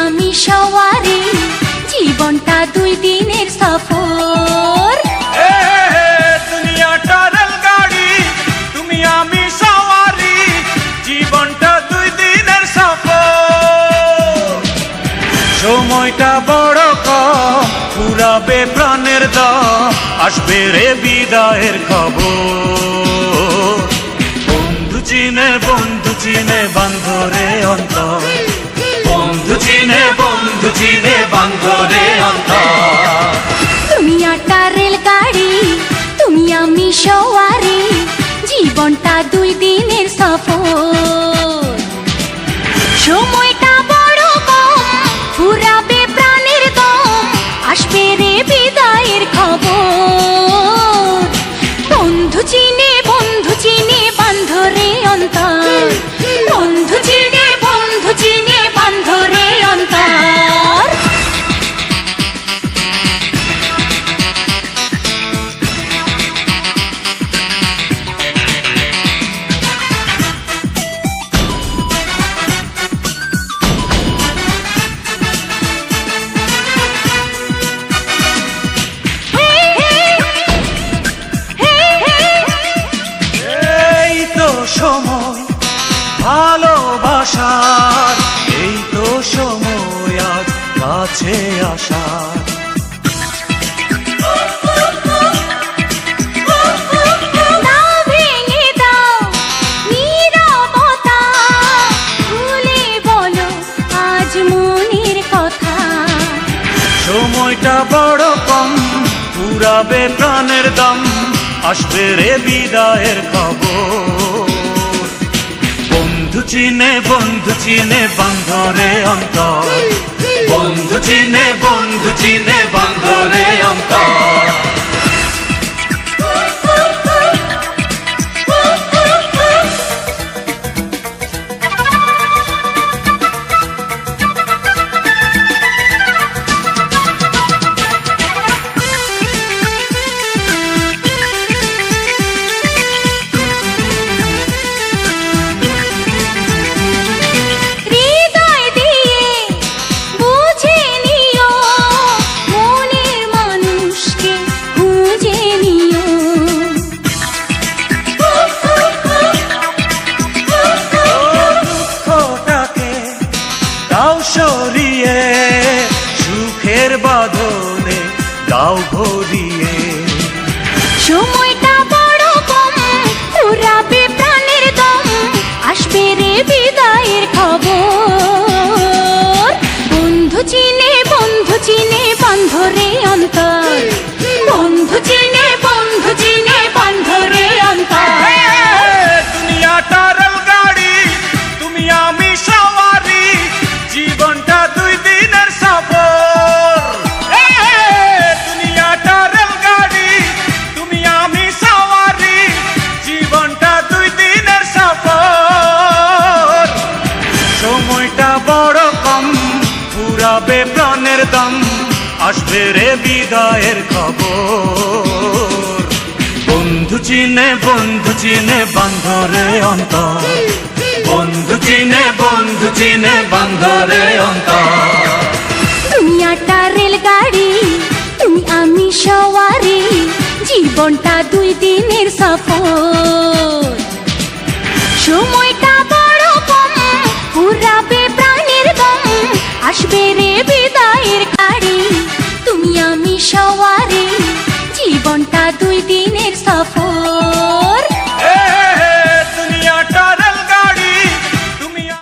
আমি সওয়ারি, জীবনটা 2 দিনের সফর। দুনিয়াটা রেলগাড়ি, তুমি আমি সওয়ারি, জীবনটা 2 দিনের সফর। সময়টা বড় কম, ফুরাবে প্রাণের দাম, আসবে রে বিদায়ের খবর। বন্ধু চিনে বান্ধরে অন্তর, বন্ধু চিনে বান্ধরে অন্তর। দুনিয়াটা রেলগাড়ি, তুমি আমি সওয়ারি, জীবনটা 2 দিনের সফর। সময়টা বড় কম, ফুরাবে প্রাণের দম, আসবে রে বিদায়ের খবর। বন্ধু চিনে বান্ধরে অন্তর, বন্ধু চিনে বান্ধরে অন্তর। সময় ভালোবাসার, এই তো সময় আজ কাছে আসার। সময়টা বড় কম, পুরাবে প্রাণের দাম, আসবে রে বিদায়ের খবর। বন্ধু চিনে বান্ধরে অন্তর, বন্ধু চিনে বান্ধরে অন্তর। সরিয়ে সুখের বাঁধনে দাও ভরিয়ে। সময়টা বড় কম, ফুরাবে প্রাণের দম, আসবে রে বিদায়ের খবর। বন্ধু চিনে বান্ধরে অন্তর, বন্ধু চিনে বান্ধরে অন্তর। দুনিয়াটা রেলগাড়ি, তুমি আমি সওয়ারি, জীবনটা 2 দিনের সফর। দুনিয়াটা রেলগাড়ি, তুমি আমি সওয়ারি, জীবনটা 2 দিনের সফর। সময়টা বড় কম, ফুরাবে প্রাণের দাম, আসবে রে বিদায়ের খবর। বন্ধু চিনে বান্ধরে অন্তর, বন্ধু চিনে বান্ধরে অন্তর। দুনিয়াটা রেলগাড়ি, তুমি আমি সওয়ারি, জীবনটা 2 দিনের সফর।